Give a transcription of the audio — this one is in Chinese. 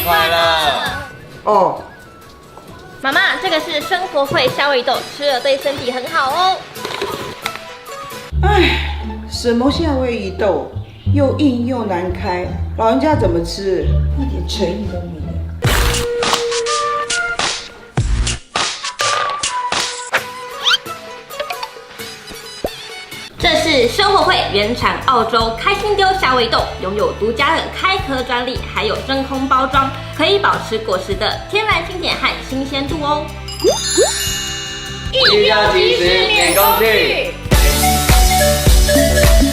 快乐！哦，妈妈，这个是生活会夏威夷豆，吃了对身体很好哦。哎，什么夏威夷豆，又硬又难开，老人家怎么吃？一点诚意都没有。这是生活会原产澳洲开心丢夏威夷豆，拥有独家的开壳专利，还有真空包装，可以保持果实的天然清甜和新鲜度哦。1票即食免工具。